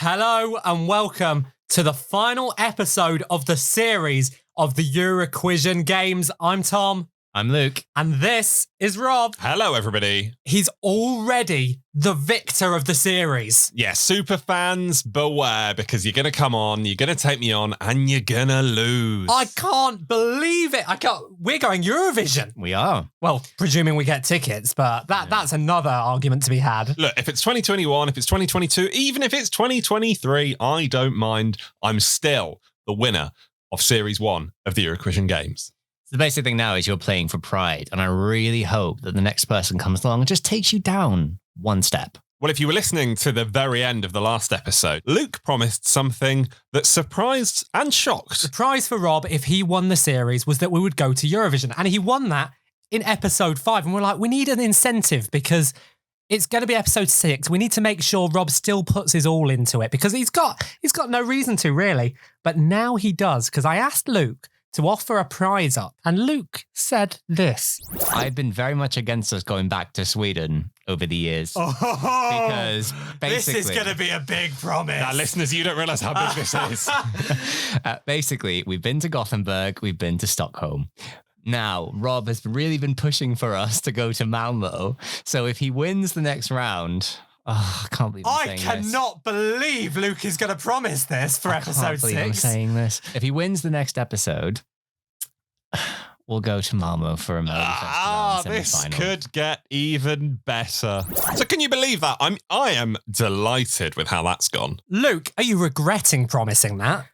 Hello and welcome to the final episode of the series of the Euroquizion games. I'm Tom. I'm Luke. And this is Rob. Hello, everybody. He's already the victor of the series. Yeah, super fans, beware, because you're going to come on, you're going to take me on, and you're going to lose. I can't believe it. We're going Eurovision. We are. Well, presuming we get tickets, but that's another argument to be had. Look, if it's 2021, if it's 2022, even if it's 2023, I don't mind. I'm still the winner of Series 1 of the Euroquizion Games. The basic thing now is you're playing for pride, and I really hope that the next person comes along and just takes you down one step. Well, if you were listening to the very end of the last episode, Luke promised something that surprised and shocked. The prize for Rob, if he won the series, was that we would go to Eurovision. And he won that in episode 5. And we're like, we need an incentive because it's going to be episode 6. We need to make sure Rob still puts his all into it because he's got no reason to, really. But now he does, because I asked Luke to offer a prize up. And Luke said this. I've been very much against us going back to Sweden over the years. Because basically... This is going to be a big promise. Now, listeners, you don't realise how big this is. Basically, we've been to Gothenburg, we've been to Stockholm. Now, Rob has really been pushing for us to go to Malmö. So if he wins the next round... Oh, I can't believe I'm saying this. I cannot believe Luke is going to promise this for episode 6. I can't believe I'm saying this. If he wins the next episode, we'll go to Malmö for a Melody Festival This semi-final. could get even better. So can you believe that? I am delighted with how that's gone. Luke, are you regretting promising that?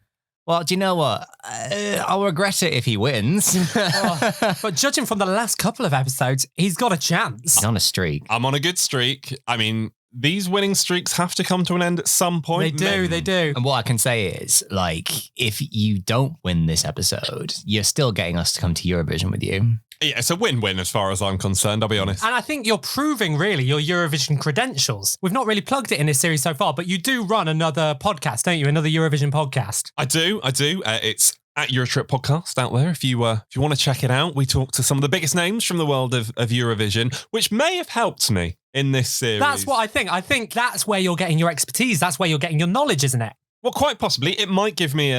Well, do you know what? I'll regret it if he wins. But judging from the last couple of episodes, he's got a chance. He's on a streak. I'm on a good streak. I mean, these winning streaks have to come to an end at some point. They do. And what I can say is, like, if you don't win this episode, you're still getting us to come to Eurovision with you. Yeah, it's a win-win as far as I'm concerned, I'll be honest. And I think you're proving, really, your Eurovision credentials. We've not really plugged it in this series so far, but you do run another podcast, don't you? Another Eurovision podcast. I do. It's at Eurotrip Podcast out there. If you want to check it out, we talk to some of the biggest names from the world of Eurovision, which may have helped me in this series. That's what I think. I think that's where you're getting your expertise. That's where you're getting your knowledge, isn't it? Well, quite possibly. It might give me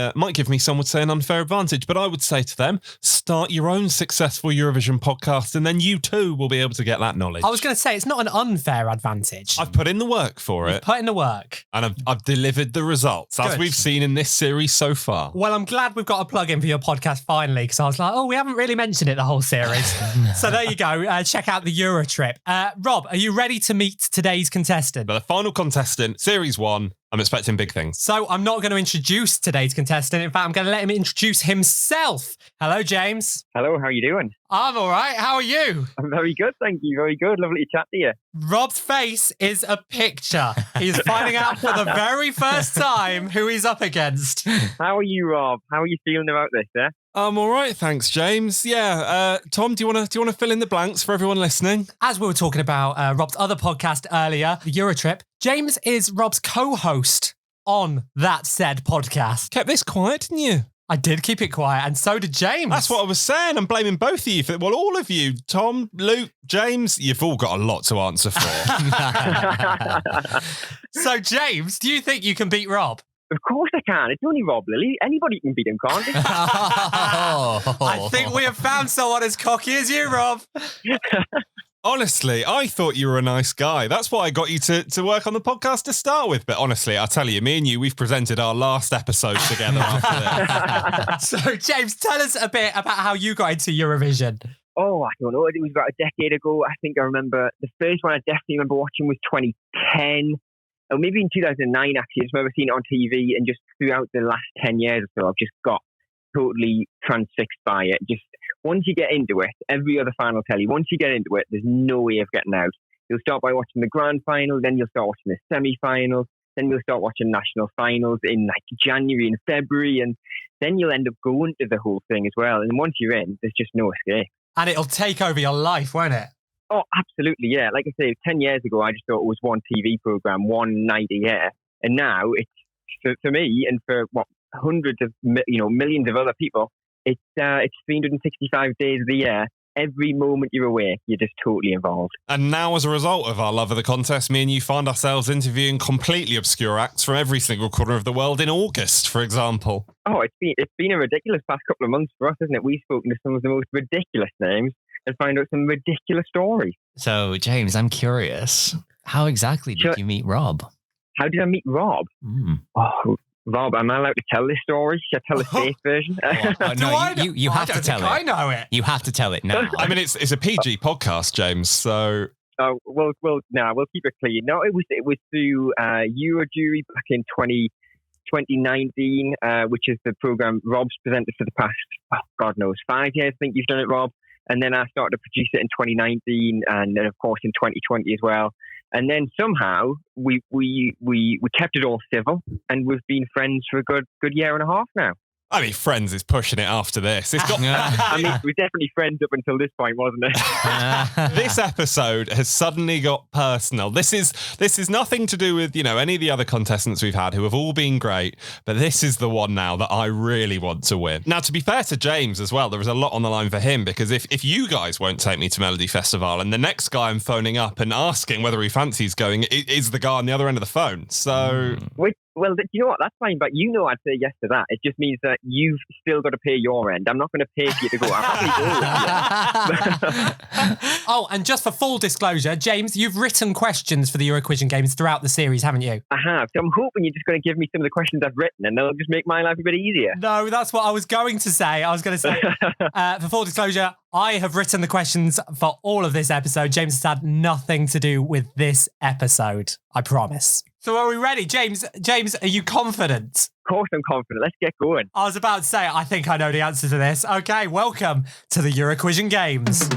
some would say an unfair advantage, but I would say to them, start your own successful Eurovision podcast, and then you too will be able to get that knowledge. I was going to say, it's not an unfair advantage. I've put in the work for it. Put in the work. And I've delivered the results, as we've seen in this series so far. Well, I'm glad we've got a plug-in for your podcast finally, because I was like, we haven't really mentioned it the whole series. So there you go. Check out the Eurotrip. Rob, are you ready to meet today's contestant? But the final contestant, Series 1, I'm expecting big things. So I'm not going to introduce today's contestant. In fact, I'm going to let him introduce himself. Hello, James. Hello, how are you doing? I'm all right. How are you? I'm very good, thank you. Very good. Lovely to chat to you. Rob's face is a picture. He's finding out for the very first time who he's up against. How are you, Rob? How are you feeling about this, I'm all right, thanks, James. Yeah, Tom, do you want to fill in the blanks for everyone listening? As we were talking about Rob's other podcast earlier, the Eurotrip, James is Rob's co-host on that said podcast. Kept this quiet, didn't you? I did keep it quiet, and so did James. That's what I was saying. I'm blaming both of you for, well, all of you, Tom, Luke, James, you've all got a lot to answer for. So, James, do you think you can beat Rob? Of course I can. It's only Rob Lilly. Anybody can beat him, can't they? I think we have found someone as cocky as you, Rob. Honestly, I thought you were a nice guy. That's why I got you to work on the podcast to start with. But honestly, I'll tell you, me and you, we've presented our last episode together after this. So, James, tell us a bit about how you got into Eurovision. Oh, I don't know. It was about a decade ago. I think I remember the first one I definitely remember watching was 2010. Or maybe in 2009, actually. I just remember seeing it on TV, and just throughout the last 10 years or so, I've just got totally transfixed by it. Just once you get into it, every other fan will tell you, once you get into it, there's no way of getting out. You'll start by watching the grand final, then you'll start watching the semi-finals, then you'll start watching national finals in like January and February, and then you'll end up going to the whole thing as well. And once you're in, there's just no escape. And it'll take over your life, won't it? Oh, absolutely, yeah. Like I say, 10 years ago, I just thought it was one TV program, one night a year. And now it's, for me and for hundreds of, millions of other people, it's 365 days of the year, every moment you're awake, you're just totally involved. And now, as a result of our love of the contest, me and you find ourselves interviewing completely obscure acts from every single corner of the world in August, for example. Oh, it's been a ridiculous past couple of months for us, isn't it? We've spoken to some of the most ridiculous names and find out some ridiculous stories. So, James, I'm curious. How exactly did you meet Rob? How did I meet Rob? Oh, Rob, am I allowed to tell this story? Should I tell the safe version? You have to tell it. I know it. You have to tell it now. I mean, it's a PG podcast, James, so... Oh, we'll keep it clean. No, it was through Eurojury back in 2019, which is the program Rob's presented for the past, God knows, 5 years. I think you've done it, Rob. And then I started to produce it in 2019, and then of course in 2020 as well. And then somehow we kept it all civil, and we've been friends for a good year and a half now. I mean, Friends is pushing it after this. It's got. I mean, we're definitely friends up until this point, wasn't it? This episode has suddenly got personal. This is nothing to do with, any of the other contestants we've had who have all been great, but this is the one now that I really want to win. Now, to be fair to James as well, there was a lot on the line for him, because if you guys won't take me to Melody Festival, and the next guy I'm phoning up and asking whether he fancies going is the guy on the other end of the phone. So... Well, you know what? That's fine, but I'd say yes to that. It just means that you've still got to pay your end. I'm not going to pay for you to go. I'm happy. Oh, and just for full disclosure, James, you've written questions for the Euroquizion games throughout the series, haven't you? I have. So I'm hoping you're just going to give me some of the questions I've written, and they'll just make my life a bit easier. No, that's what I was going to say. I was going to say, for full disclosure, I have written the questions for all of this episode. James has had nothing to do with this episode. I promise. So are we ready? James, are you confident? Of course I'm confident. Let's get going. I was about to say, I think I know the answer to this. Okay, welcome to the Euroquizion Games.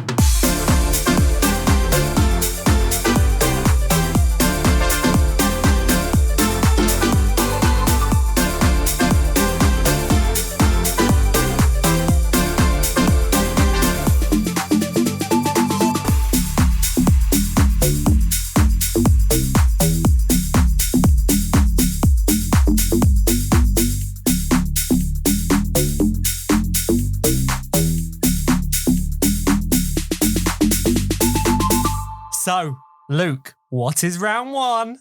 So, Luke, what is round one?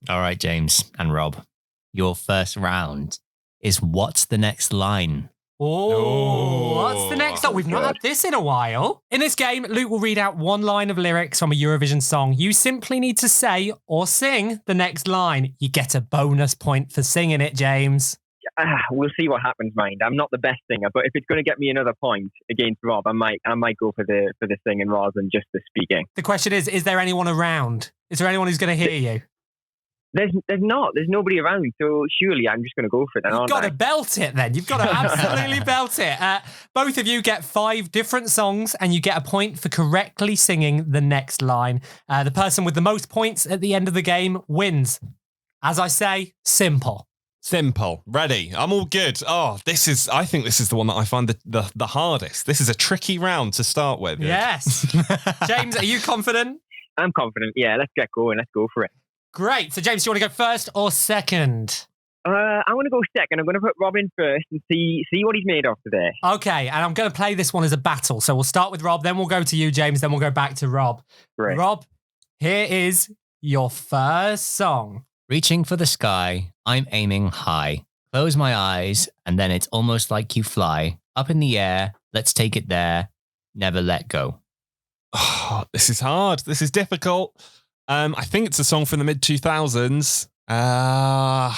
All right, James and Rob, your first round is what's the next line? Oh, what's the next one? We've not had this in a while. In this game, Luke will read out one line of lyrics from a Eurovision song. You simply need to say or sing the next line. You get a bonus point for singing it, James. We'll see what happens, mind. I'm not the best singer, but if it's going to get me another point against Rob, I might go for the singing rather than just the speaking. The question is there anyone around? Is there anyone who's going to hear you? There's not. There's nobody around, so surely I'm just going to go for it then, You've got to belt it then. You've got to absolutely belt it. Both of you get 5 different songs, and you get a point for correctly singing the next line. The person with the most points at the end of the game wins. As I say, simple. Simple. Ready. I'm all good. Oh, I think this is the one that I find the hardest. This is a tricky round to start with. Yes. James, are you confident? I'm confident. Yeah, let's get going. Let's go for it. Great. So, James, do you want to go first or second? I want to go second. I'm going to put Rob in first and see what he's made of today. Okay, and I'm going to play this one as a battle. So we'll start with Rob, then we'll go to you, James, then we'll go back to Rob. Great. Rob, here is your first song. Reaching for the sky, I'm aiming high. Close my eyes, and then it's almost like you fly. Up in the air, let's take it there. Never let go. Oh, this is hard. This is difficult. I think it's a song from the mid-2000s. I'm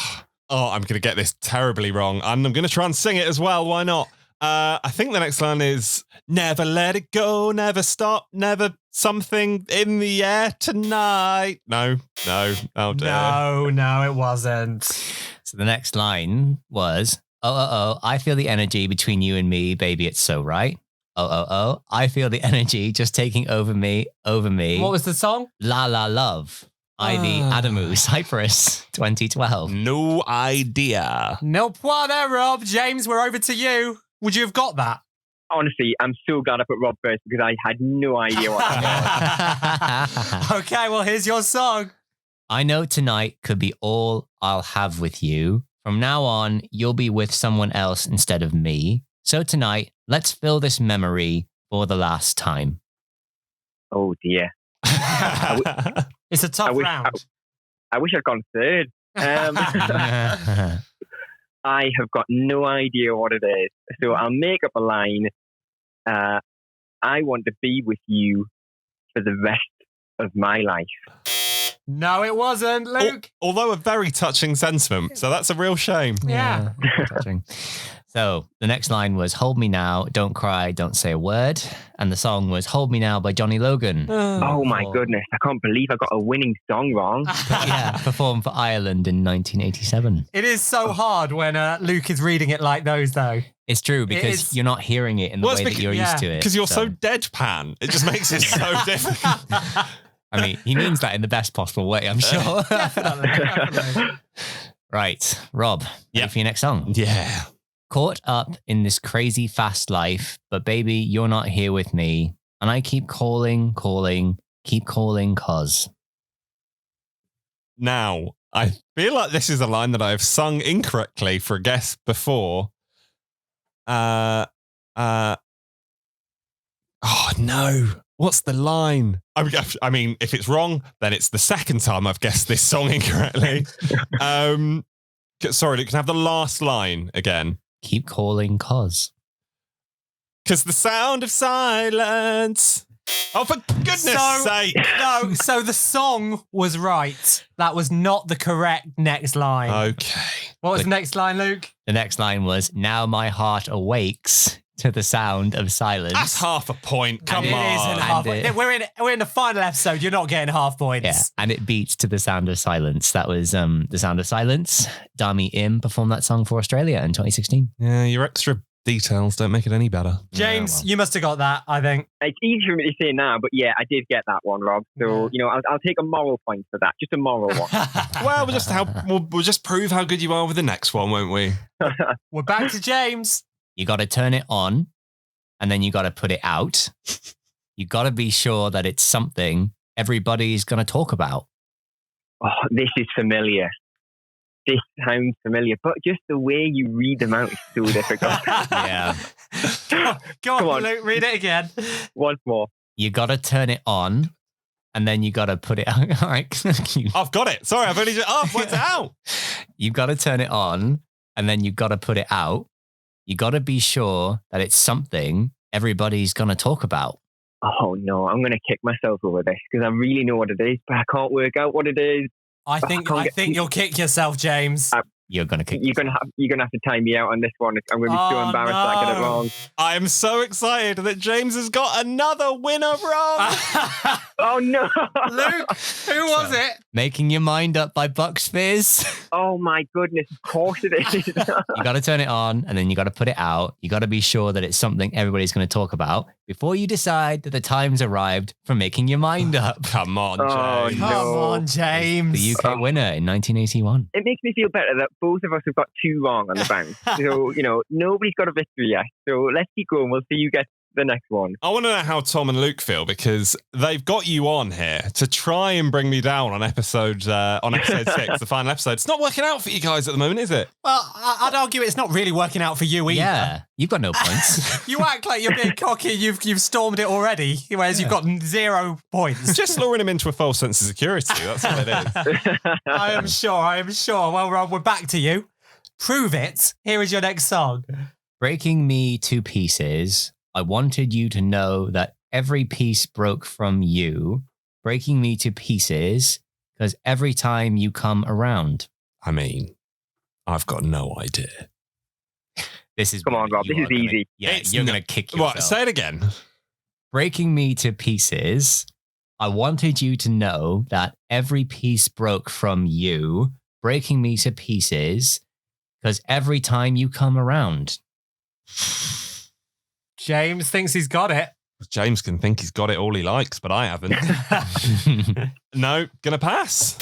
going to get this terribly wrong, and I'm going to try and sing it as well. Why not? I think the next line is never let it go, never stop, never something in the air tonight. No. Oh dear. No, it wasn't. So the next line was, oh, I feel the energy between you and me, baby, it's so right. Oh, I feel the energy just taking over me. What was the song? La La Love. Ivy Adamu, Cyprus, 2012. No idea. No point, Rob. James, we're over to you. Would you have got that? Honestly, I'm so glad I put Rob first because I had no idea what that was. Okay, well, here's your song. I know tonight could be all I'll have with you. From now on, you'll be with someone else instead of me. So tonight, let's fill this memory for the last time? Oh dear. It's a tough round. I wish I'd gone third. I have got no idea what it is. So I'll make up a line. I want to be with you for the rest of my life. No, it wasn't, Luke. Although a very touching sentiment. So that's a real shame. Yeah. Touching. So the next line was "Hold Me Now, Don't Cry, Don't Say a Word," and the song was "Hold Me Now" by Johnny Logan. Oh my goodness! I can't believe I got a winning song wrong. Yeah, performed for Ireland in 1987. It is so hard when Luke is reading it like those, though. It's true because you're not hearing it in the way that you're used to it. Because you're so deadpan. It just makes it so difficult. I mean, he means that in the best possible way, I'm sure. Definitely. Right, Rob, ready for your next song? Yeah. Caught up in this crazy fast life, but baby, you're not here with me. And I keep calling, keep calling, cause. Now, I feel like this is a line that I've sung incorrectly for a guest before. Oh no. What's the line? I mean, if it's wrong, then it's the second time I've guessed this song incorrectly. Sorry, can I have the last line again? Keep calling, cause. Because the sound of silence. Oh, for goodness sake. No, so the song was right. That was not the correct next line. Okay. What was the next line, Luke? The next line was, now my heart awakes to the sound of silence. That's half a point. Come It on. isn't half. We're in the final episode. You're not getting half points. Yeah, and it beats to the sound of silence. That was the sound of silence. Dami Im performed that song for Australia in 2016. Yeah, your extra details don't make it any better. James, you must have got that, I think. It's easy for me to say now, but yeah, I did get that one, Rob. So, I'll take a moral point for that. Just a moral one. Well, we'll just prove how good you are with the next one, won't we? We're back to James. You got to turn it on, and then you got to put it out. You got to be sure that it's something everybody's going to talk about. Oh, this is familiar. This sounds familiar, but just the way you read them out is so difficult. Yeah. Go on, Luke, read it again. Once more. You got to turn it on, and then you got to put it out. All right. I've got it. Sorry, I've only just... Oh, what's it out? You got to turn it on, and then you got to put it out. You got to be sure that it's something everybody's going to talk about. Oh, no, I'm going to kick myself over this because I really know what it is, but I can't work out what it is. I think you'll kick yourself, James. You're going to kick You're going to have to time me out on this one. I'm going to be so embarrassed that I get it wrong. I am so excited that James has got another winner wrong. Oh, no. Luke, who was it? Making Your Mind Up by Bucks Fizz. Oh, my goodness. Of course it is. You got to turn it on, and then you got to put it out. You got to be sure that it's something everybody's going to talk about before you decide that the time's arrived for making your mind up. Come on, James. Oh, no. Come on, James. The UK winner in 1981. It makes me feel better that both of us have got two wrong on the bounce. So, nobody's got a victory yet. So let's keep going. We'll see you get the next one. I want to know how Tom and Luke feel because they've got you on here to try and bring me down on episode 6, the final episode. It's not working out for you guys at the moment, is it? Well, I'd argue it's not really working out for you either. Yeah, you've got no points. You act like you're being cocky. You've stormed it already, whereas you've got 0 points. Just luring him into a false sense of security. That's what it is. I am sure. Well, Rob, we're back to you. Prove it. Here is your next song. Breaking me to pieces. I wanted you to know that every piece broke from you. Breaking me to pieces because every time you come around. I mean, I've got no idea. This is Come on, Rob. This is easy. You're going to kick yourself. What? Say it again. Breaking me to pieces. I wanted you to know that every piece broke from you. Breaking me to pieces because every time you come around. James thinks he's got it. James can think he's got it all he likes, but I haven't. No, gonna pass.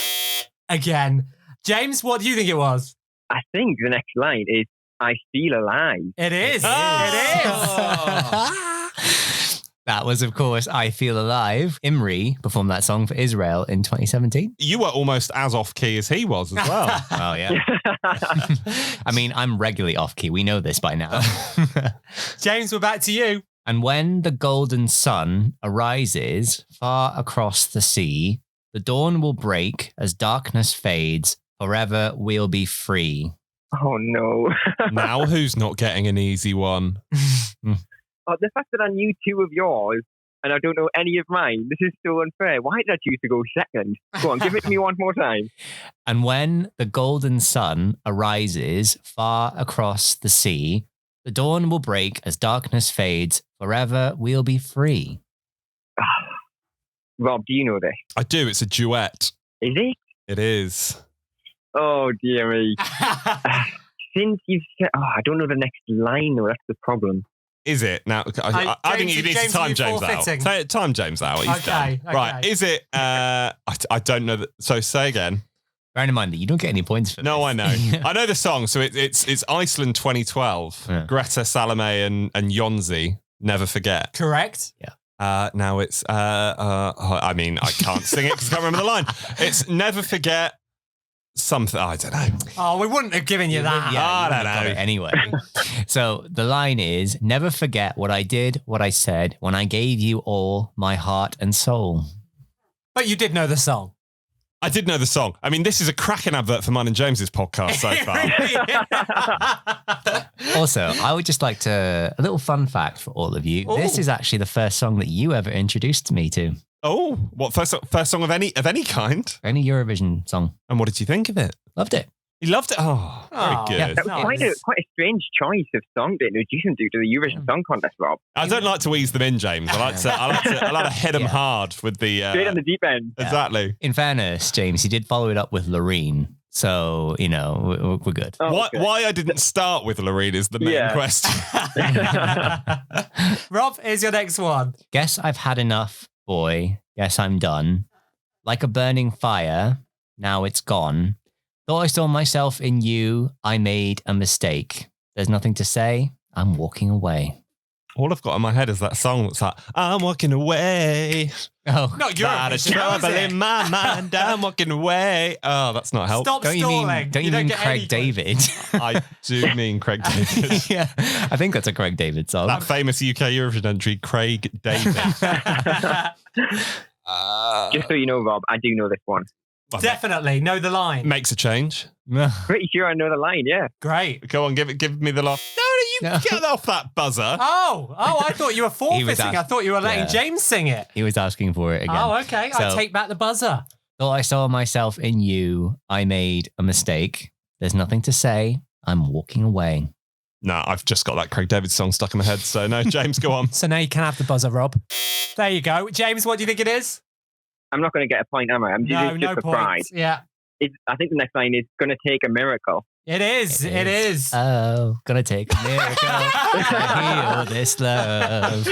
Again. James, what do you think it was? I think the next line is, I feel alive. It is. Oh. It is. That was, of course, I Feel Alive. Imri performed that song for Israel in 2017. You were almost as off key as he was as well. Oh, yeah. I mean, I'm regularly off key. We know this by now. James, we're back to you. And when the golden sun arises far across the sea, the dawn will break as darkness fades. Forever we'll be free. Oh, no. Now who's not getting an easy one? The fact that I knew two of yours and I don't know any of mine, this is so unfair. Why did I choose to go second? Go on, give it to me one more time. And when the golden sun arises far across the sea, the dawn will break as darkness fades. Forever we'll be free. Rob, do you know this? I do. It's a duet. Is it? It is. Oh, dear me. Since you've said... Oh, I don't know the next line, though. That's the problem. Is it? Now, I think you need to time James out. Time James out. He's done. Right. Is it? I don't know. So say again. Bearing in mind that you don't get any points for this. No, I know. I know the song. So it's Iceland 2012. Yeah. Greta Salome and Jonsi. Never Forget. Correct. Yeah. Now it's... I mean, I can't sing it because I can't remember the line. It's Never Forget... Something, I don't know. Oh, we wouldn't have given you that. Yeah, I don't know. Anyway, so the line is, never forget what I did, what I said, when I gave you all my heart and soul. But you did know the song. I did know the song. I mean, this is a cracking advert for mine and James's podcast so far. Also, I would just like to, a little fun fact for all of you. Ooh. This is actually the first song that you ever introduced me to. Oh, what first song of any kind? Any Eurovision song. And what did you think of it? Loved it. You loved it? Oh, very good. Yeah. That was quite a strange choice of song to introduce him to the Eurovision Song Contest, Rob. I don't like to ease them in, James. I like to hit them hard with the... Straight on the deep end. Exactly. In fairness, James, he did follow it up with Loreen. So, you know, we're good. Oh, why I didn't start with Loreen is the main question. Rob, here's your next one. Guess I've had enough, boy. Guess I'm done. Like a burning fire, now it's gone. Thought I saw myself in you. I made a mistake. There's nothing to say. I'm walking away. All I've got in my head is that song that's like, I'm walking away. Oh, not Got a Eurovision. trouble in my mind. I'm walking away. Oh, that's not helpful. Stop don't you stalling. mean Craig David? I do mean Craig David. Yeah, I think that's a Craig David song. That famous UK Eurovision entry, Craig David. Just so you know, Rob, I do know this one. Definitely know the line. Makes a change. Pretty sure I know the line, yeah. Great. Go on, give me the laugh. No, get off that buzzer. Oh, I thought you were forfeiting. I thought you were letting James sing it. He was asking for it again. Oh, okay. I take back the buzzer. Thought I saw myself in you. I made a mistake. There's nothing to say. I'm walking away. No, I've just got that Craig David song stuck in my head. So no, James, go on. So now you can have the buzzer, Rob. There you go. James, what do you think it is? I'm not going to get a point, am I? I'm just for pride. Yeah. I think the next line is going to take a miracle. It is. Oh, gonna take a miracle to heal this love.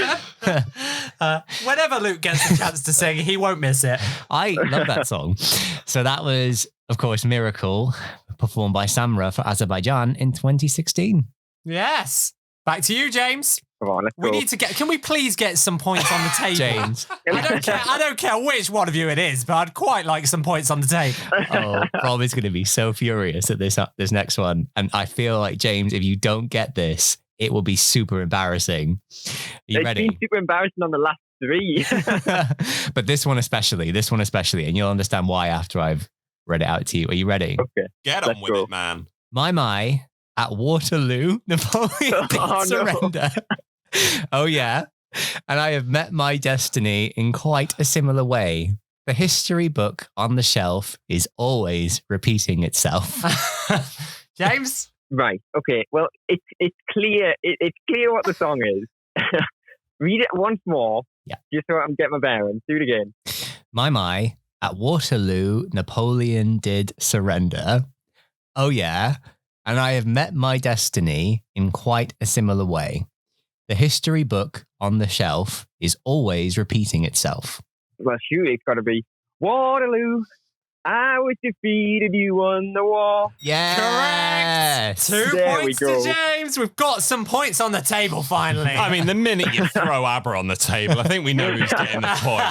Whenever Luke gets the chance to sing, he won't miss it. I love that song. So that was, of course, Miracle, performed by Samra for Azerbaijan in 2016. Yes. Back to you, James. Come on, let's go. We need to can we please get some points on the table? James. I don't care which one of you it is, but I'd quite like some points on the table. Oh, Rob is going to be so furious at this next one. And I feel like, James, if you don't get this, it will be super embarrassing. Are you ready? It's been super embarrassing on the last three. But this one especially, and you'll understand why after I've read it out to you. Are you ready? Okay. Get on with it, man. My, at Waterloo, Napoleon did surrender. Oh, yeah. And I have met my destiny in quite a similar way. The history book on the shelf is always repeating itself. James? Right. Okay. Well, it's clear. It's clear what the song is. Read it once more. Yeah. Just so I'm getting my bearings. Do it again. My, at Waterloo, Napoleon did surrender. Oh, yeah. And I have met my destiny in quite a similar way. The history book on the shelf is always repeating itself. Well, surely it's got to be Waterloo. I was defeated, you won the war. Yes. Correct. 2 There points we go. to James. James, we've got some points on the table finally. I mean, the minute you throw ABBA on the table, I think we know who's getting the point.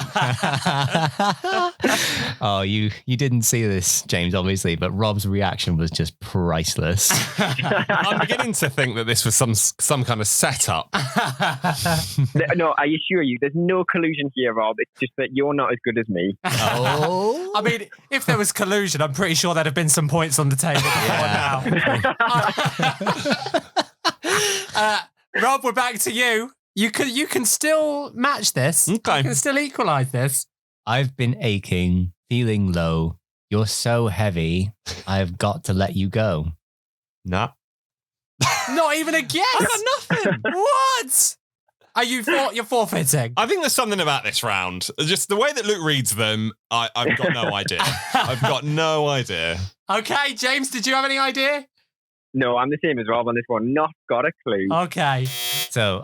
Oh, you didn't see this, James, obviously, but Rob's reaction was just priceless. I'm beginning to think that this was some kind of setup. No, I assure you, there's no collusion here, Rob. It's just that you're not as good as me. Oh. I mean, if there was collusion, I'm pretty sure there'd have been some points on the table before now. Rob, we're back to you. You can still match this. Okay. You can still equalise this. I've been aching, feeling low. You're so heavy, I've got to let you go. Nah. Not even a guess. I got nothing. What? Are you're forfeiting? I think there's something about this round. Just the way that Luke reads them, I've got no idea. I've got no idea. Okay, James, did you have any idea? No, I'm the same as Rob on this one. Not got a clue. Okay. So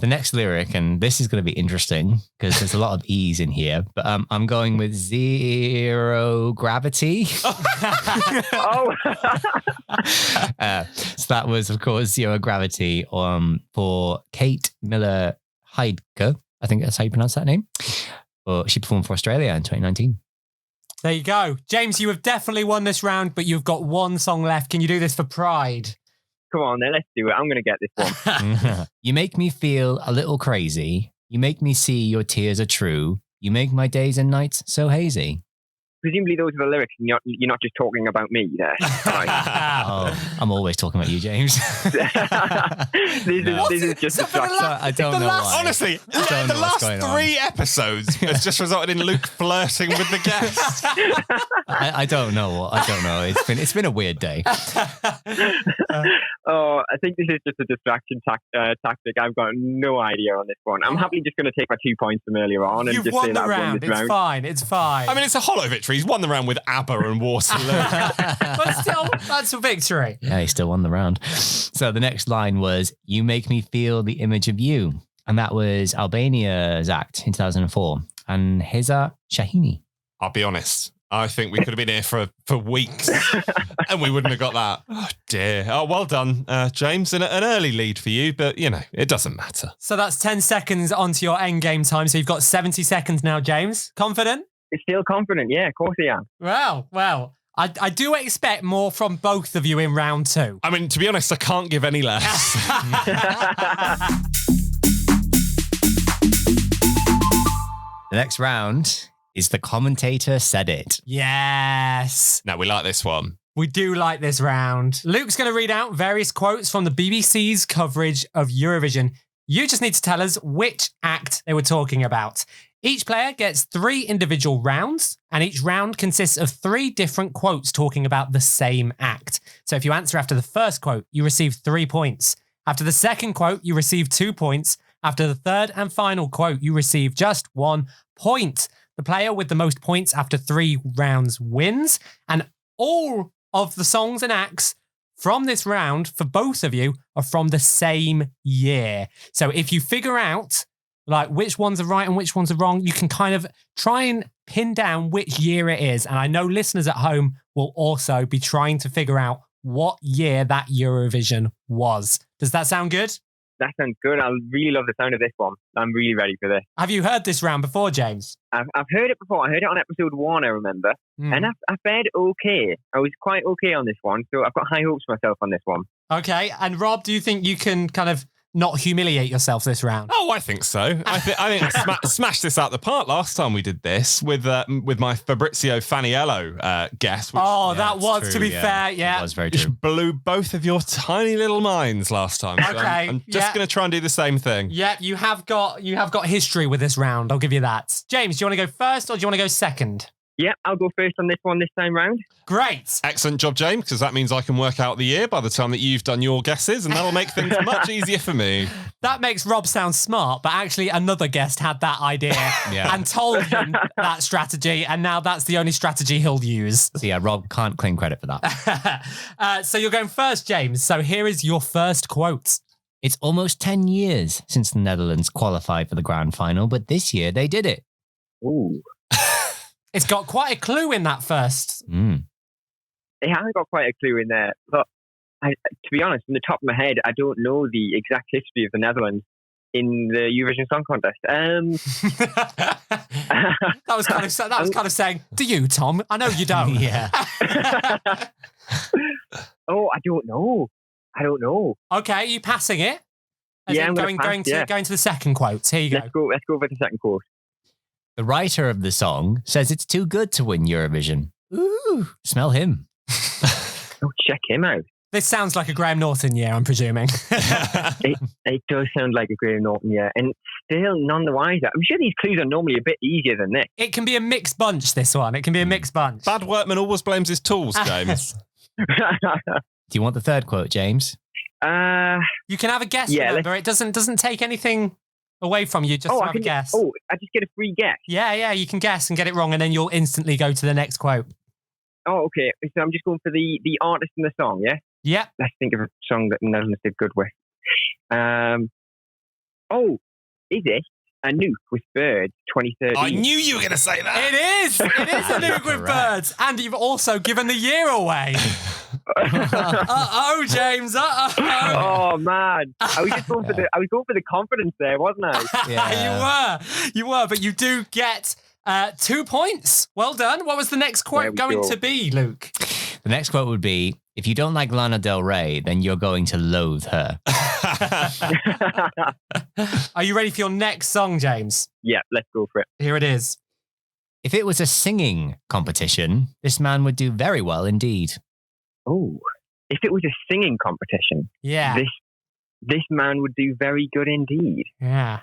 the next lyric, and this is going to be interesting because there's a lot of E's in here, but I'm going with zero gravity. Oh. So that was, of course, Zero Gravity for Kate Miller Heidke. I think that's how you pronounce that name. But she performed for Australia in 2019. There you go. James, you have definitely won this round, but you've got one song left. Can you do this for pride? Come on then, let's do it. I'm going to get this one. You make me feel a little crazy. You make me see your tears are true. You make my days and nights so hazy. Presumably those are the lyrics, and you're not just talking about me there. Right. Oh, I'm always talking about you, James. This is just a distraction. I don't know why. Honestly, don't the know what's last going on. 3 episodes has just resulted in Luke flirting with the guest. I don't know. I don't know. It's been a weird day. Oh, I think this is just a distraction tactic. I've got no idea on this one. I'm happily just going to take my 2 points from earlier on and You've just won say the that I've won round. this It's round. fine. It's fine. I mean, it's a hollow victory. He's won the round with ABBA and Waterloo. But still, that's a victory. Yeah, he still won the round. So the next line was, you make me feel the image of you. And that was Albania's act in 2004. And Heza Shahini. I'll be honest. I think we could have been here for weeks and we wouldn't have got that. Oh, dear. Oh, well done, James. An early lead for you, but, you know, it doesn't matter. So that's 10 seconds onto your end game time. So you've got 70 seconds now, James. Confident? It's still confident. Yeah, of course I am. Well, I do expect more from both of you in round 2. I mean, to be honest, I can't give any less. The next round is the commentator said it. Yes. Now, we like this one. We do like this round. Luke's going to read out various quotes from the BBC's coverage of Eurovision. You just need to tell us which act they were talking about. Each player gets 3 individual rounds, and each round consists of 3 different quotes talking about the same act. So if you answer after the first quote, you receive 3 points. After the second quote, you receive 2 points. After the third and final quote, you receive just 1 point. The player with the most points after 3 rounds wins, and all of the songs and acts from this round for both of you are from the same year. So if you figure out like which ones are right and which ones are wrong, you can kind of try and pin down which year it is. And I know listeners at home will also be trying to figure out what year that Eurovision was. Does that sound good? That sounds good. I really love the sound of this one. I'm really ready for this. Have you heard this round before, James? I've heard it before. I heard it on episode 1, I remember. And I fared okay. I was quite okay on this one. So I've got high hopes for myself on this one. Okay. And Rob, do you think you can kind of not humiliate yourself this round? Oh, I think so. I think I smashed this out the park last time we did this with my Fabrizio Faniello guess. Which, that was, true, to be yeah. fair, yeah. It was very which true. blew both of your tiny little minds last time. So Okay, I'm just yeah. going to try and do the same thing. Yeah, you have got history with this round. I'll give you that. James, do you want to go first or do you want to go second? Yeah, I'll go first on this one this time round. Great. Excellent job, James, because that means I can work out the year by the time that you've done your guesses, and that'll make things much easier for me. That makes Rob sound smart, but actually another guest had that idea Yeah. and told him that strategy, and now that's the only strategy he'll use. So yeah, Rob can't claim credit for that. So you're going first, James. So here is your first quote. It's almost 10 years since the Netherlands qualified for the grand final, but this year they did it. Ooh. It's got quite a clue in that first. Mm. It hasn't got quite a clue in there. But To be honest, from the top of my head, I don't know the exact history of the Netherlands in the Eurovision Song Contest. That was kind of saying, do you, Tom? I know you don't. Yeah. Oh, I don't know. Okay, are you passing it? I'm going to the second quote. Here you go. Let's go for the second quote. The writer of the song says it's too good to win Eurovision. Ooh, smell him. Oh, check him out. This sounds like a Graham Norton year, I'm presuming. It does sound like a Graham Norton year, and still none the wiser. I'm sure these clues are normally a bit easier than this. It can be a mixed bunch, this one. It can be a mixed bunch. Bad workman always blames his tools, James. Do you want the third quote, James? You can have a guess, remember. It doesn't take anything away from you, just have a guess. I just get a free guess. Yeah, you can guess and get it wrong, and then you'll instantly go to the next quote. Oh, okay. So I'm just going for the artist and the song, yeah? Yeah. Let's think of a song that Netherlands did good with. Is it Anouk with Birds 2013? I knew you were going to say that. It is Anouk with Birds. And you've also given the year away. Uh-oh, James. Oh, man. I was going for the confidence there, wasn't I? Yeah. You were, but you do get 2 points. Well done. What was the next quote going to be, Luke? The next quote would be, if you don't like Lana Del Rey, then you're going to loathe her. Are you ready for your next song, James? Yeah, let's go for it. Here it is. If it was a singing competition, this man would do very well indeed. Oh, if it was a singing competition, this man would do very good indeed. Yeah.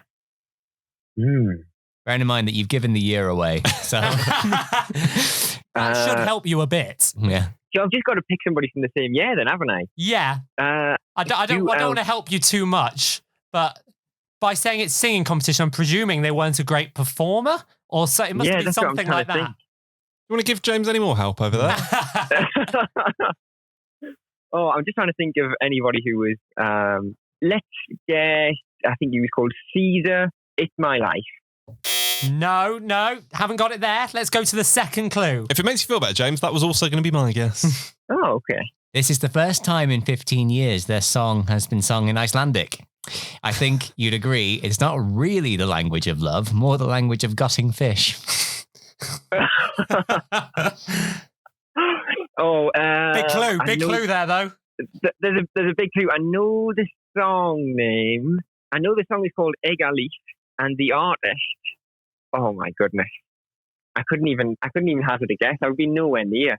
Bearing in mind that you've given the year away, so that should help you a bit. Yeah. So I've just got to pick somebody from the same year, then, haven't I? Yeah. I don't want to help you too much, but by saying it's singing competition, I'm presuming they weren't a great performer, or so. It must be something like that. You want to give James any more help over there? Oh, I'm just trying to think of anybody who was. Let's guess. I think he was called Caesar. It's My Life. No, haven't got it there. Let's go to the second clue. If it makes you feel better, James, that was also going to be my guess. Oh, okay. This is the first time in 15 years their song has been sung in Icelandic. I think you'd agree it's not really the language of love, more the language of gutting fish. Big clue there, though. There's a big clue. I know the song name. I know the song is called Egalith, and the artist. Oh my goodness! I couldn't even hazard a guess. I would be nowhere near.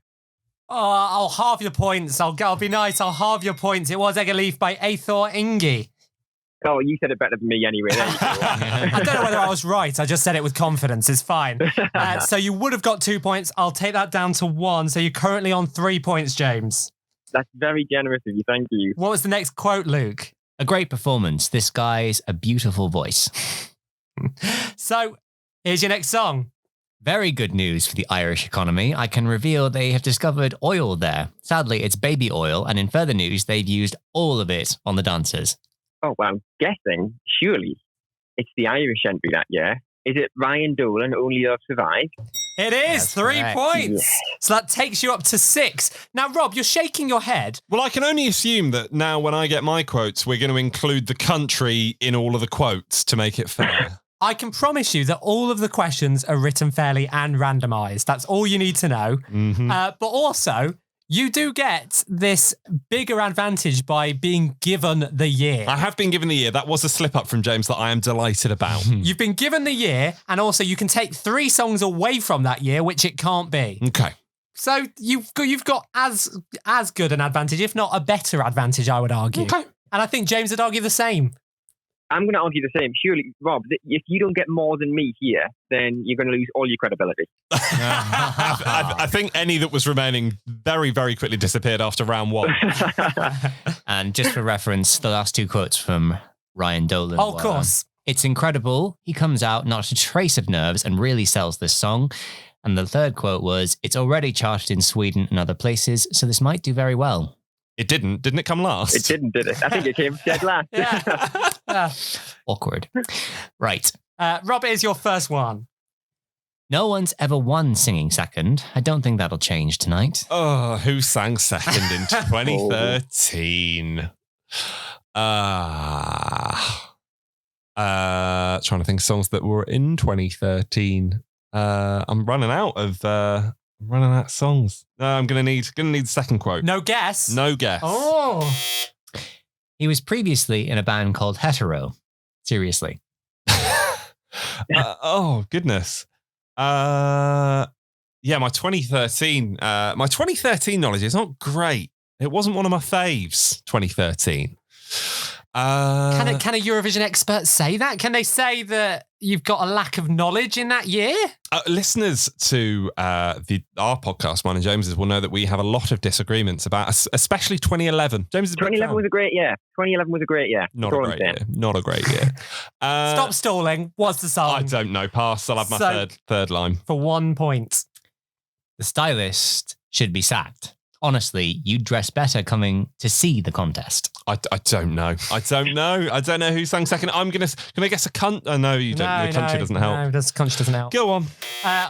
Oh, I'll halve your points. I'll be nice. I'll halve your points. It was Egalith by Eyþór Ingi. Oh, you said it better than me anyway. There you go. I don't know whether I was right. I just said it with confidence. It's fine. So you would have got 2 points. I'll take that down to 1. So you're currently on 3 points, James. That's very generous of you. Thank you. What was the next quote, Luke? A great performance. This guy's a beautiful voice. So here's your next song. Very good news for the Irish economy. I can reveal they have discovered oil there. Sadly, it's baby oil. And in further news, they've used all of it on the dancers. Oh, well, I'm guessing, surely, it's the Irish entry that year. Is it Ryan Dolan, Only Love Survives? It is. That's 3 correct. points. Yes. So that takes you up to 6. Now, Rob, you're shaking your head. Well, I can only assume that now when I get my quotes, we're going to include the country in all of the quotes to make it fair. I can promise you that all of the questions are written fairly and randomised. That's all you need to know. Mm-hmm. But also, you do get this bigger advantage by being given the year. I have been given the year. That was a slip up from James that I am delighted about. You've been given the year, and also you can take 3 songs away from that year, which it can't be. Okay. So you've got as good an advantage, if not a better advantage, I would argue. Okay. And I think James would argue the same. I'm going to argue the same. Surely, Rob, if you don't get more than me here, then you're going to lose all your credibility. I think any that was remaining very, very quickly disappeared after round 1. And just for reference, the last 2 quotes from Ryan Dolan. Oh, of course. It's incredible. He comes out not a trace of nerves and really sells this song. And the third quote was, it's already charted in Sweden and other places, so this might do very well. It didn't. Didn't it come last? It didn't, did it? I think it came dead last. Yeah. Awkward. Right. Rob, it is your first one. No one's ever won singing second. I don't think that'll change tonight. Oh, who sang second in 2013? Trying to think of songs that were in 2013. I'm running out of songs. No, I'm gonna need the second quote. No guess. No guess. Oh. He was previously in a band called Hetero. Seriously. Oh goodness. My 2013 knowledge is not great. It wasn't one of my faves. 2013. Can a Eurovision expert say that? Can they say that you've got a lack of knowledge in that year? Listeners to our podcast, mine and James's, will know that we have a lot of disagreements about, especially 2011. James, 2011 was a great year. 2011 was a great year. Not a great year. Not a great year. Stop stalling. What's the song? I don't know. Pass. I'll have my third line. For 1 point. The stylist should be sacked. Honestly, you'd dress better coming to see the contest. I don't know. I don't know who sang second. Can I guess a cunt? Oh, no, you don't. The country doesn't help. No, the country doesn't help. Go on.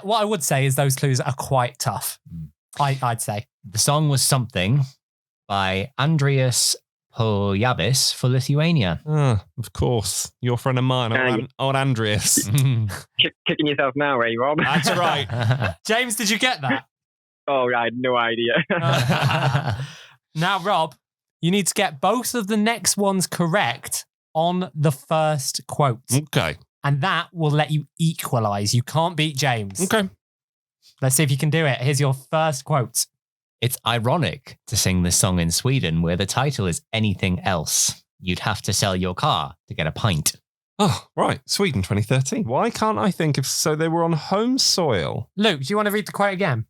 What I would say is those clues are quite tough. I'd say. The song was Something by Andrius Pojavis for Lithuania. Of course. Your friend of mine, old Andreas. Kicking yourself now, eh, Rob? That's right. James, did you get that? Oh, I had no idea. Now, Rob, you need to get both of the next ones correct on the first quote. Okay. And that will let you equalise. You can't beat James. Okay. Let's see if you can do it. Here's your first quote. It's ironic to sing this song in Sweden where the title is Anything Else. You'd have to sell your car to get a pint. Oh, right. Sweden 2013. Why can't I think of so they were on home soil? Luke, do you want to read the quote again?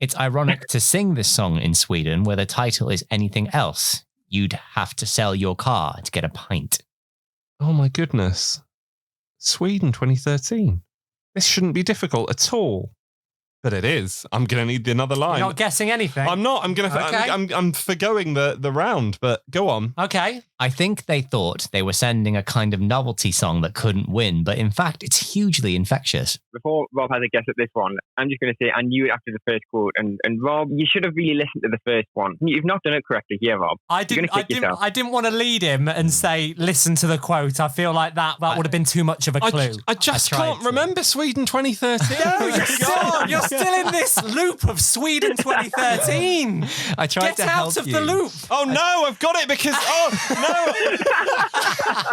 It's ironic to sing this song in Sweden where the title is Anything Else. You'd have to sell your car to get a pint. Oh my goodness. Sweden 2013. This shouldn't be difficult at all. But it is. I'm going to need another line. You're not guessing anything? I'm not. I'm going to. Okay. I'm forgoing the round. But go on. Okay. I think they thought they were sending a kind of novelty song that couldn't win, but in fact, it's hugely infectious. Before Rob has a guess at this one, I'm just going to say I knew it after the first quote. And Rob, you should have really listened to the first one. You've not done it correctly here, Rob. I didn't want to lead him and say, listen to the quote. I feel like that would have been too much of a clue. I just can't remember Sweden 2013. No, you're still in this loop of Sweden 2013. I tried to help you. Get out of the loop. Oh no, I've got it because no,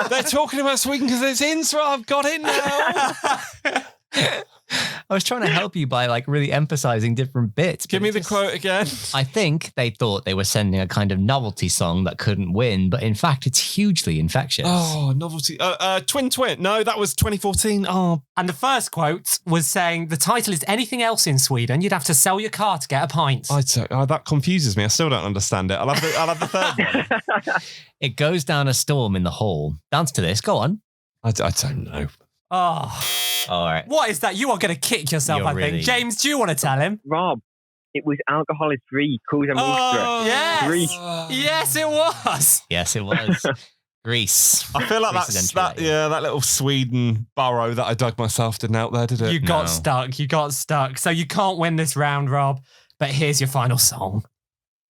they're talking about Sweden because it's in, so I've got it now. I was trying to help you by really emphasizing different bits. Give me the quote again. I think they thought they were sending a kind of novelty song that couldn't win, but in fact, it's hugely infectious. Oh, novelty. Twin. No, that was 2014. Oh. And the first quote was saying the title is Anything Else in Sweden. You'd have to sell your car to get a pint. That confuses me. I still don't understand it. I'll have the third one. It goes down a storm in the hall. Dance to this. Go on. I don't know. Oh. All right. What is that? You are going to kick yourself, I think. James, do you want to tell him? Rob, it was Alcohol is Free, Cosa Nostra. Yes. Yes, it was. Yes, it was. Greece. I feel like that little Sweden burrow that I dug myself didn't out there, did it? You got stuck. So you can't win this round, Rob. But here's your final song.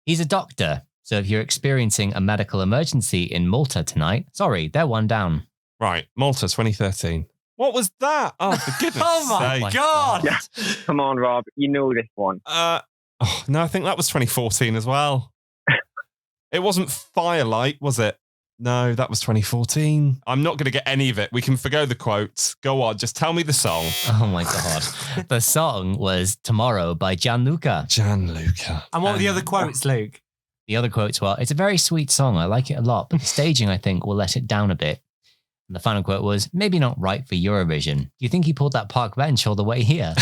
He's a doctor. So if you're experiencing a medical emergency in Malta tonight, sorry, they're one down. Right. Malta 2013. What was that? Oh, for goodness Oh my sake. God. Yeah. Come on, Rob. You know this one. No, I think that was 2014 as well. It wasn't Firelight, was it? No, that was 2014. I'm not going to get any of it. We can forgo the quotes. Go on, just tell me the song. Oh my God. The song was Tomorrow by Gianluca. And what were the other quotes, Luke? The other quotes were, it's a very sweet song. I like it a lot, but the staging, I think, will let it down a bit. And the final quote was, maybe not right for Eurovision. Do you think he pulled that park bench all the way here?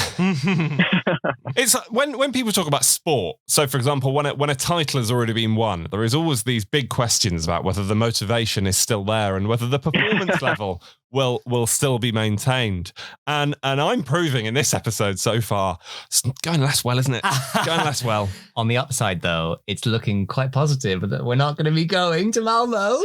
It's when people talk about sport. So, for example, when a title has already been won, there is always these big questions about whether the motivation is still there and whether the performance level will still be maintained. And I'm proving in this episode so far, it's going less well, isn't it? Going less well. On the upside, though, it's looking quite positive that we're not going to be going to Malmö.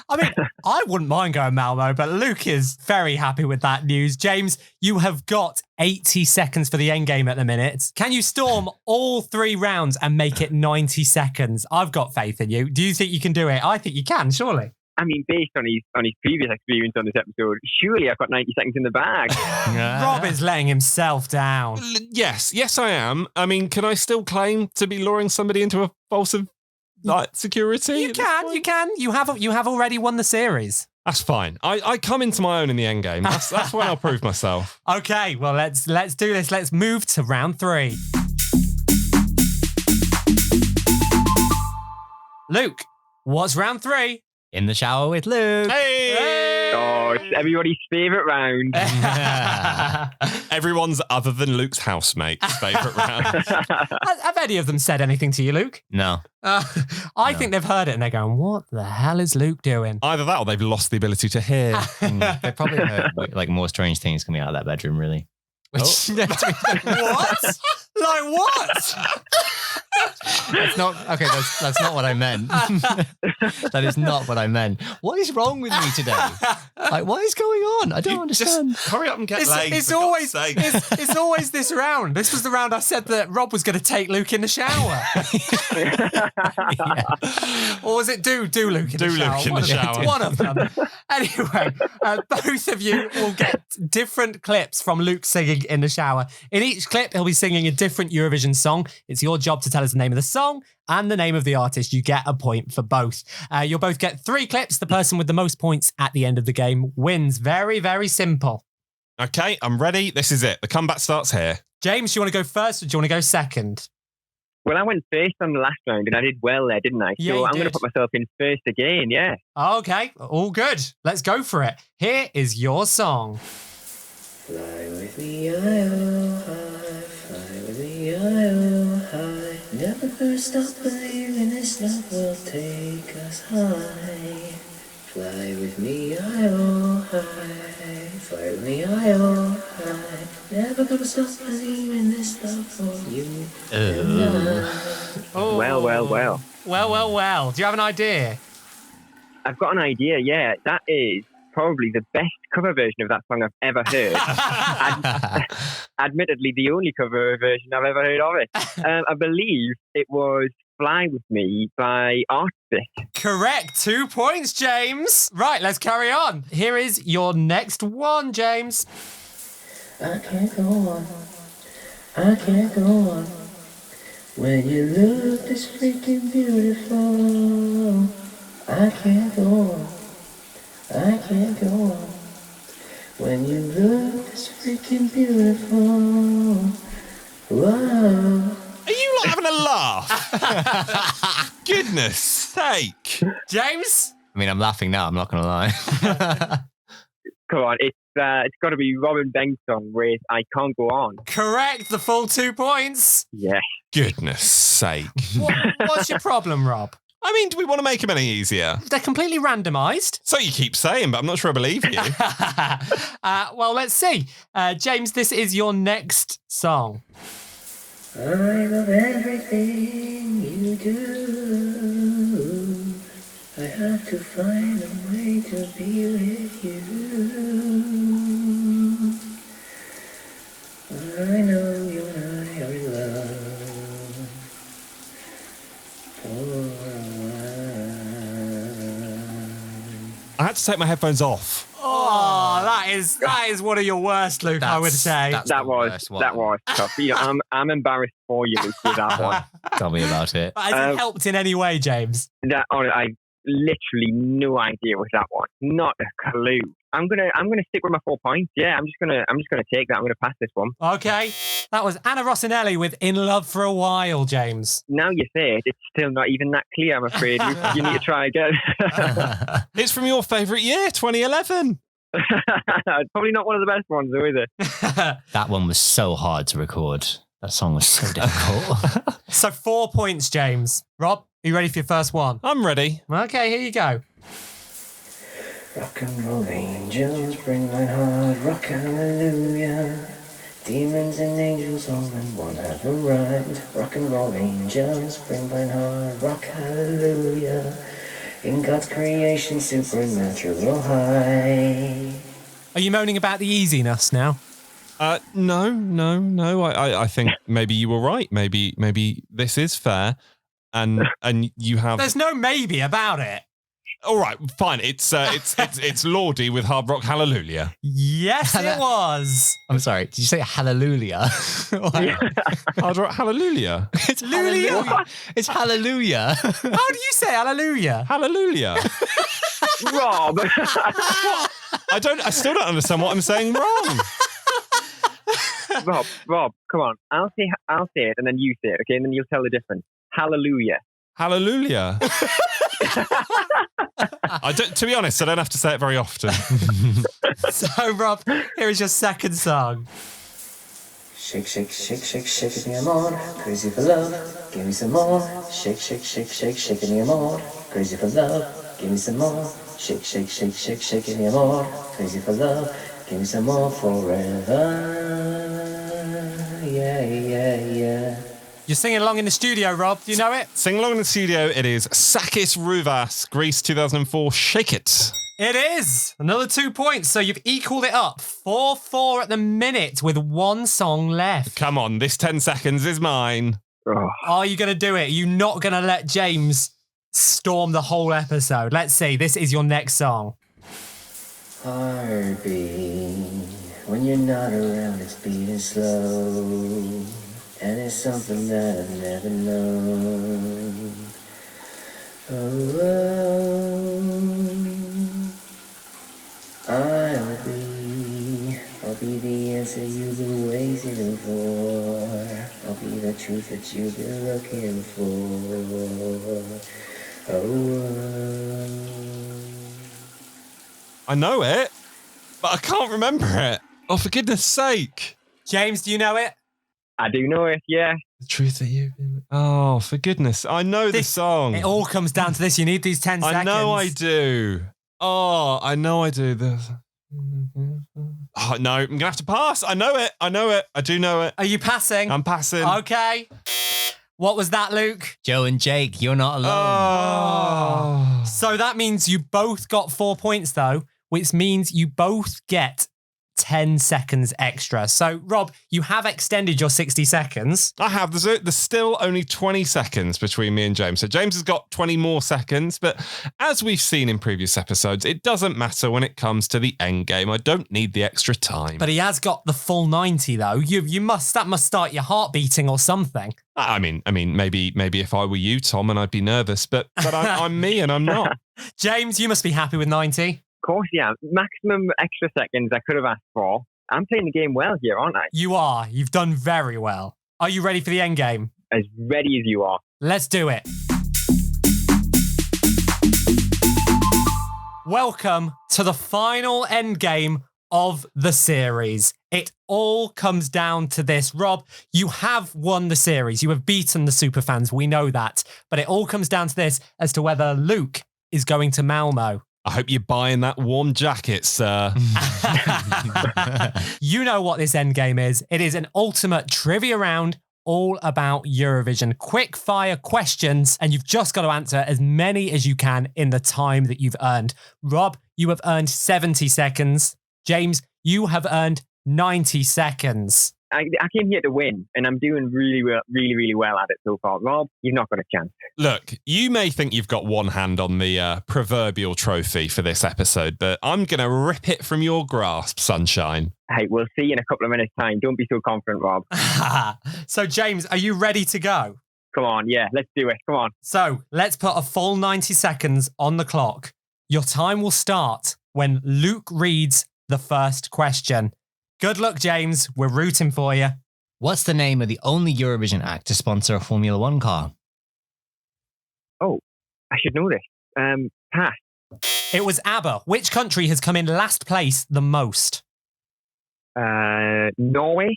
I mean, I wouldn't mind going Malmö, but Luke is very happy with that news. James, you have got 80 seconds for the end game at the minute. Can you storm all 3 rounds and make it 90 seconds? I've got faith in you. Do you think you can do it? I think you can, surely. I mean, based on his previous experience on this episode, surely I've got 90 seconds in the bag. Rob is letting himself down. Yes, I am. I mean, can I still claim to be luring somebody into a false security? You can. You have already won the series. That's fine. I come into my own in the end game. That's when I'll prove myself. Okay, well let's do this. Let's move to round 3. Luke, what's round 3? In the shower with Luke. Hey! Oh, it's everybody's favourite round. Everyone's other than Luke's housemate's favourite round. Have any of them said anything to you, Luke? No. I think they've heard it and they're going, what the hell is Luke doing? Either that or they've lost the ability to hear. They probably heard like more strange things coming out of that bedroom, really. What? Like what? That's not okay. That's not what I meant. That is not what I meant. What is wrong with me today? Like, what is going on? I don't understand. Just hurry up and get laid. It's always this round. This was the round I said that Rob was going to take Luke in the shower. Or was it do Luke in the shower? Luke in the shower. One of them. Anyway, both of you will get different clips from Luke singing in the shower. In each clip, he'll be singing a different Eurovision song. It's your job to tell us the name of the song and the name of the artist. You get a point for both. You'll both get 3 clips. The person with the most points at the end of the game wins. Very, very simple. Okay, I'm ready. This is it. The comeback starts here. James, do you want to go first or do you want to go second? Well, I went first on the last round and I did well there, didn't I? Yeah, so you I'm going to did. put myself in first again, yeah. Okay, all good. Let's go for it. Here is your song. Fly with me, I-oh, high. Fly with me, I-oh, high. Never gonna stop believing this love will take us high. Fly with me, I-oh, high. Fly with me, I-oh, high. Never gonna stop believing this love for you and I. Oh. Well. Well. Do you have an idea? I've got an idea, yeah. That is probably the best cover version of that song I've ever heard. Admittedly, the only cover version I've ever heard of it. I believe it was Fly With Me by Arctic. Correct. 2 points, James. Right, let's carry on. Here is your next one, James. I can't go on. I can't go on. When you look this freaking beautiful. I can't go on. I can't go on. When you look this freaking beautiful. Whoa. Are you like having a laugh? Goodness sake. James? I mean, I'm laughing now. I'm not going to lie. Come on, it's got to be Robin Bengtsson with I Can't Go On. Correct. The full 2 points. Yes. Goodness sake. What's your problem, Rob? I mean, do we want to make them any easier? They're completely randomised. So you keep saying, but I'm not sure I believe you. Well, let's see. James, this is your next song. I love everything you do. I have to find a way to be with you. I know you and I are in love for a while. I had to take my headphones off. Oh, that is one of your worst, Luke, I would say. That's That the was worst one. tough. You know, I'm embarrassed for you, Luke, with that one. Tell me about it. Has it helped in any way, James? I literally no idea with that one. Not a clue. I'm gonna stick with my 4 points. Yeah, I'm just gonna take that. I'm gonna pass this one. Okay. That was Anna Rossinelli with In Love for a While, James. Now you say it, it's still not even that clear, I'm afraid. You need to try again. It's from your favourite year, 2011. Probably not one of the best ones, though, is it? That one was so hard to record. That song was so difficult. So 4 points, James. Rob, are you ready for your first one? I'm ready. Okay, here you go. Rock and roll angels bring my heart, rock hallelujah. Demons and angels all in one have arrived. Rock and roll angels bring my heart, rock hallelujah. In God's creation, supernatural high. Are you moaning about the easiness now? No. I think maybe you were right. Maybe this is fair, and you have. There's no maybe about it. All right, fine. It's Lordy with Hard Rock Hallelujah. Yes, it was. I'm sorry. Did you say hallelujah? Hard Rock Hallelujah. It's hallelujah. It's hallelujah. How do you say hallelujah? Hallelujah. Rob. I still don't understand what I'm saying wrong. Rob, come on. I'll say it, and then you say it, okay? And then you'll tell the difference. Hallelujah. Hallelujah. To be honest, I don't have to say it very often. So, Rob, here is your second song. Shake, shake, shake, shake, shake it, mi amor. Crazy for love, give me some more. Shake, shake, shake, shake, shake it, mi amor. Crazy for love, give me some more. Shake, shake, shake, shake, shake it, mi amor. Crazy for love, give me some more forever. Yeah. You're singing along in the studio, Rob. Do you know it? Sing along in the studio. It is Sakis Ruvas, Greece 2004. Shake it. It is. Another 2 points. So you've equaled it up. 4-4 at the minute with one song left. Come on, this 10 seconds is mine. Oh. Are you going to do it? You're not going to let James storm the whole episode. Let's see. This is your next song. Heartbeat, when you're not around, it's beating slow. And it's something that I've never known. I'll be the answer you've been waiting for. I'll be the truth that you've been looking for. I know it, but I can't remember it. Oh, for goodness sake. James, do you know it? I do know it, yeah. The truth that you've been... Oh, for goodness. I know the song. It all comes down to this. You need these 10 seconds. I know I do. Oh, I know I do. Oh, no, I'm going to have to pass. I know it. I do know it. Are you passing? I'm passing. Okay. What was that, Luke? Joe and Jake, you're not alone. Oh. So that means you both got 4 points, though, which means you both get 10 seconds extra. So, Rob, you have extended your 60 seconds. I have. There's still only 20 seconds between me and James. So James has got 20 more seconds. But as we've seen in previous episodes, it doesn't matter when it comes to the end game. I don't need the extra time. But he has got the full 90, though. That must start your heart beating or something. I mean, maybe if I were you, Tom, and I'd be nervous. But I'm me and I'm not. James, you must be happy with 90. Of course, yeah. Maximum extra seconds I could have asked for. I'm playing the game well here, aren't I? You are. You've done very well. Are you ready for the end game? As ready as you are. Let's do it. Welcome to the final end game of the series. It all comes down to this. Rob, you have won the series. You have beaten the superfans. We know that. But it all comes down to this as to whether Luke is going to Malmö. I hope you're buying that warm jacket, sir. You know what this end game is. It is an ultimate trivia round all about Eurovision. Quick fire questions, and you've just got to answer as many as you can in the time that you've earned. Rob, you have earned 70 seconds. James, you have earned 90 seconds. I came here to win, and I'm doing really well at it so far. Rob, you've not got a chance. Look, you may think you've got one hand on the proverbial trophy for this episode, but I'm going to rip it from your grasp, sunshine. Hey, we'll see you in a couple of minutes' time. Don't be so confident, Rob. So, James, are you ready to go? Come on, yeah, let's do it. Come on. So, let's put a full 90 seconds on the clock. Your time will start when Luke reads the first question. Good luck, James. We're rooting for you. What's the name of the only Eurovision act to sponsor a Formula One car? Oh, I should know this. Pass. It was ABBA. Which country has come in last place the most? Norway.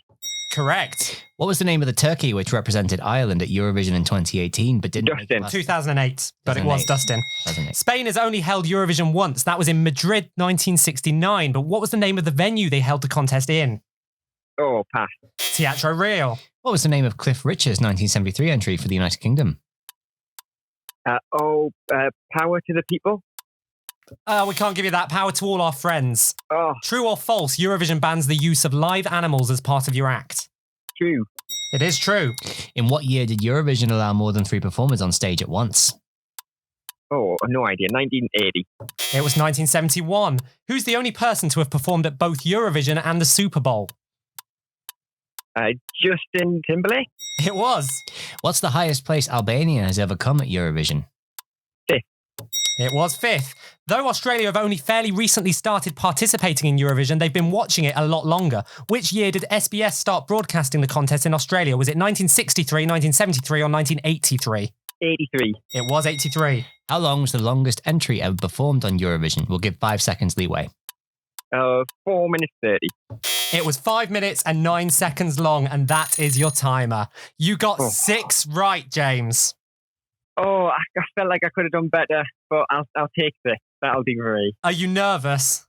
Correct. What was the name of the turkey which represented Ireland at Eurovision in 2018 but didn't Dustin. 2008, but it was 2008. Dustin. 2008. Spain has only held Eurovision once. That was in Madrid, 1969. But what was the name of the venue they held the contest in? Oh, pass. Teatro Real. What was the name of Cliff Richard's 1973 entry for the United Kingdom? Power to the people. We can't give you that. Power to all our friends. Oh, True or false, Eurovision bans the use of live animals as part of your act? true. It is true. In what year did Eurovision allow more than 3 performers on stage at once? Oh, no idea. 1980. It was 1971. Who's the only person to have performed at both Eurovision and the Super Bowl? Justin Timberlake. It was. What's the highest place Albania has ever come at Eurovision? It was 5th. Though Australia have only fairly recently started participating in Eurovision, they've been watching it a lot longer. Which year did SBS start broadcasting the contest in Australia? Was it 1963, 1973 or 1983? 83. It was 83. How long was the longest entry ever performed on Eurovision? We'll give 5 seconds leeway. 4 minutes 30. It was 5 minutes and 9 seconds long, and that is your timer. You got 6 right, James. Oh, I felt like I could have done better, but I'll take this. That'll do for me. Are you nervous?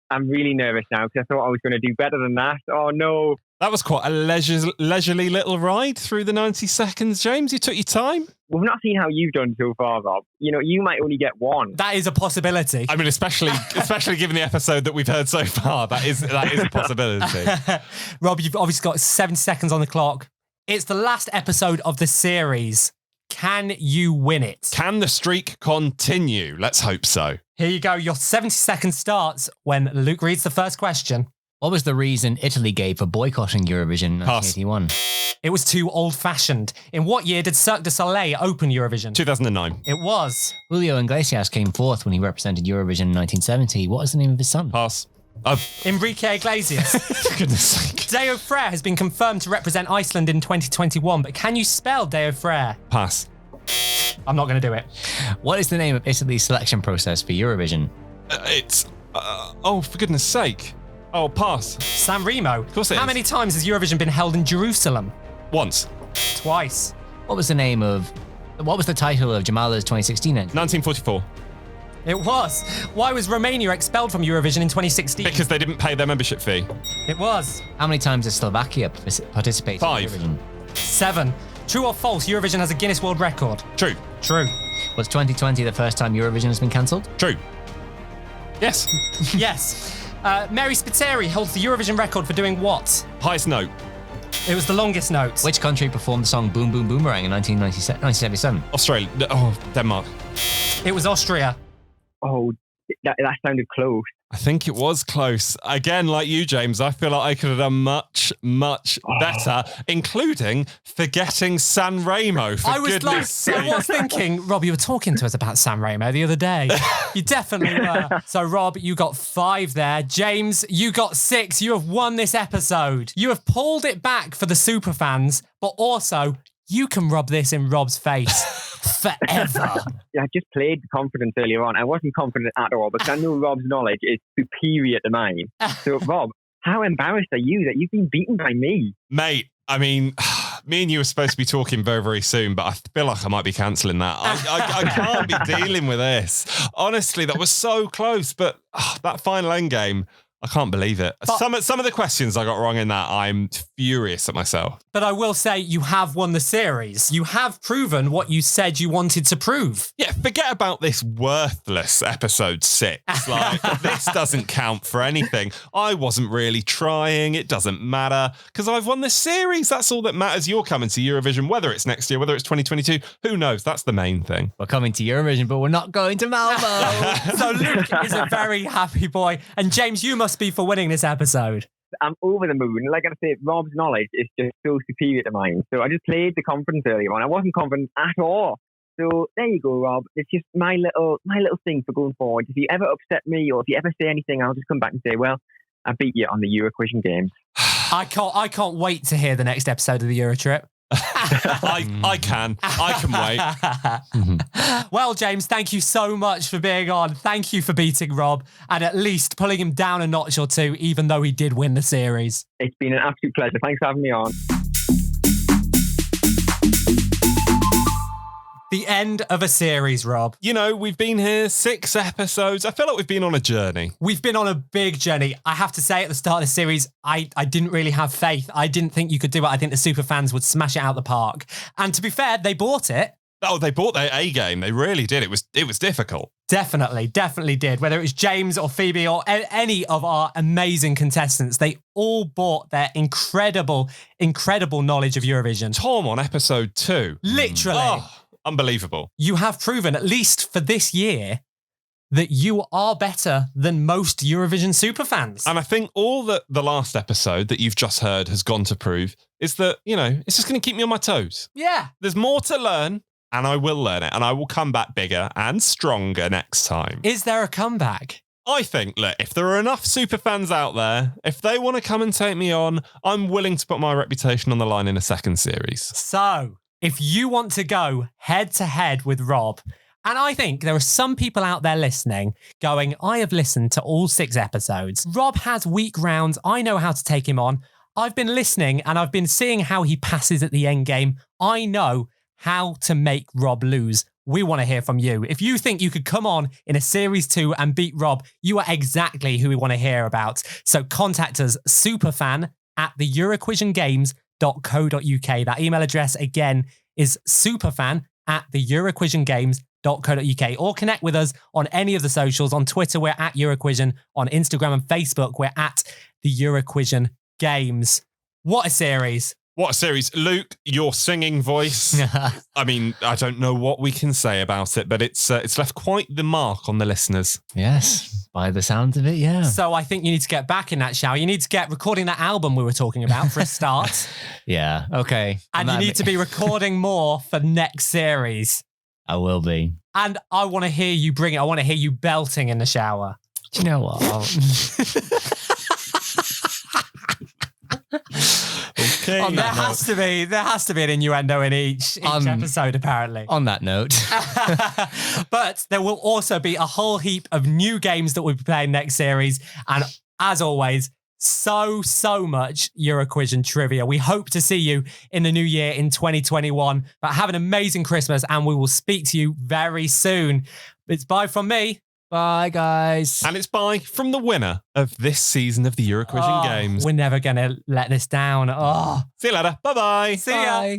I'm really nervous now because I thought I was going to do better than that. Oh, no. That was quite a leisurely little ride through the 90 seconds, James. You took your time. We've not seen how you've done so far, Rob. You know, you might only get one. That is a possibility. I mean, especially given the episode that we've heard so far, that is a possibility. Rob, you've obviously got 70 seconds on the clock. It's the last episode of the series. Can you win it? Can the streak continue? Let's hope so. Here you go. Your 70 seconds starts when Luke reads the first question. What was the reason Italy gave for boycotting Eurovision in Pass. 1981? It was too old-fashioned. In what year did Cirque du Soleil open Eurovision? 2009. It was. Julio Iglesias came fourth when he represented Eurovision in 1970. What was the name of his son? Pass. Enrique Iglesias. For goodness sake. Deo Frere has been confirmed to represent Iceland in 2021, but can you spell Deo Frere? Pass. I'm not going to do it. What is the name of Italy's selection process for Eurovision? For goodness sake. Oh, pass. San Remo. Of course it How is. many times has Eurovision been held in Jerusalem? Once. Twice. What was the title of Jamala's 2016 entry? 1944. It was. Why was Romania expelled from Eurovision in 2016? Because they didn't pay their membership fee. It was. How many times has Slovakia participated 5. in Eurovision? 7. True or false, Eurovision has a Guinness World Record? True. True. Was 2020 the first time Eurovision has been cancelled? True. Yes. Yes. Mary Spiteri holds the Eurovision record for doing what? Highest note. It was the longest note. Which country performed the song Boom Boom Boomerang in 1977? Australia. Denmark. It was Austria. Oh, that sounded close. I think it was close. Again, like you, James, I feel like I could have done much, much better, including forgetting San Remo, for goodness sake. I was thinking, Rob, you were talking to us about San Remo the other day. You definitely were. So, Rob, you got 5 there. James, you got 6. You have won this episode. You have pulled it back for the superfans, but also you can rub this in Rob's face forever. I just played confidence earlier on. I wasn't confident at all because I know Rob's knowledge is superior to mine. So, Rob, how embarrassed are you that you've been beaten by me? Mate, I mean, me and you were supposed to be talking very, very soon, but I feel like I might be cancelling that. I can't be dealing with this. Honestly, that was so close, but that final end game, I can't believe it. But, some of the questions I got wrong in that, I'm furious at myself. But I will say you have won the series. You have proven what you said you wanted to prove. Yeah, forget about this worthless episode 6. Like, this doesn't count for anything. I wasn't really trying. It doesn't matter because I've won this series. That's all that matters. You're coming to Eurovision, whether it's next year, whether it's 2022. Who knows? That's the main thing. We're coming to Eurovision, but we're not going to Malmö. So Luke is a very happy boy. And James, you must be for winning this episode. I'm over the moon. Like I said, Rob's knowledge is just so superior to mine. So I just played the confidence earlier on. I wasn't confident at all. So there you go, Rob. It's just my little thing for going forward. If you ever upset me or if you ever say anything, I'll just come back and say, well, I beat you on the Euroquizion games. I can't wait to hear the next episode of the Eurotrip. I can wait. Well, James, thank you so much for being on. Thank you for beating Rob and at least pulling him down a notch or two, even though he did win the series. It's been an absolute pleasure. Thanks for having me on. The end of a series, Rob. You know, we've been here 6 episodes. I feel like we've been on a journey. We've been on a big journey. I have to say at the start of the series, I didn't really have faith. I didn't think you could do it. I think the super fans would smash it out the park. And to be fair, they bought it. Oh, they bought their A game. They really did. It was difficult. Definitely did. Whether it was James or Phoebe or any of our amazing contestants, they all brought their incredible knowledge of Eurovision. Tom on episode 2. Literally. Oh, unbelievable. You have proven, at least for this year, that you are better than most Eurovision superfans. And I think all that the last episode that you've just heard has gone to prove is that, it's just going to keep me on my toes. Yeah. There's more to learn. And I will learn it, and I will come back bigger and stronger next time. Is there a comeback? I think, look, if there are enough super fans out there, if they want to come and take me on, I'm willing to put my reputation on the line in a second series. So, if you want to go head to head with Rob, and I think there are some people out there listening going, I have listened to all 6 episodes. Rob has weak rounds. I know how to take him on. I've been listening and I've been seeing how he passes at the end game. I know how to make Rob lose. We want to hear from you. If you think you could come on in a series 2 and beat Rob, you are exactly who we want to hear about. So contact us, superfan@theeuroquiziongames.co.uk. That email address again is superfan@theeuroquiziongames.co.uk, or connect with us on any of the socials. On Twitter, we're at Euroquizion. On Instagram and Facebook, we're at the Euroquizion Games. What a series. What a series. Luke, your singing voice. I mean, I don't know what we can say about it, but it's left quite the mark on the listeners. Yes, by the sounds of it, yeah. So I think you need to get back in that shower. You need to get recording that album we were talking about for a start. Yeah, okay. And you need to be recording more for next series. I will be. And I want to hear you bring it. I want to hear you belting in the shower. Do you know what? Okay. There has to be an innuendo in each episode, apparently. On that note. But there will also be a whole heap of new games that we'll be playing next series. And as always, so much Euroquizion trivia. We hope to see you in the new year in 2021. But have an amazing Christmas, and we will speak to you very soon. It's bye from me. Bye, guys. And it's bye from the winner of this season of the Euroquizion Games. We're never going to let this down. See you later. Bye-bye. See ya.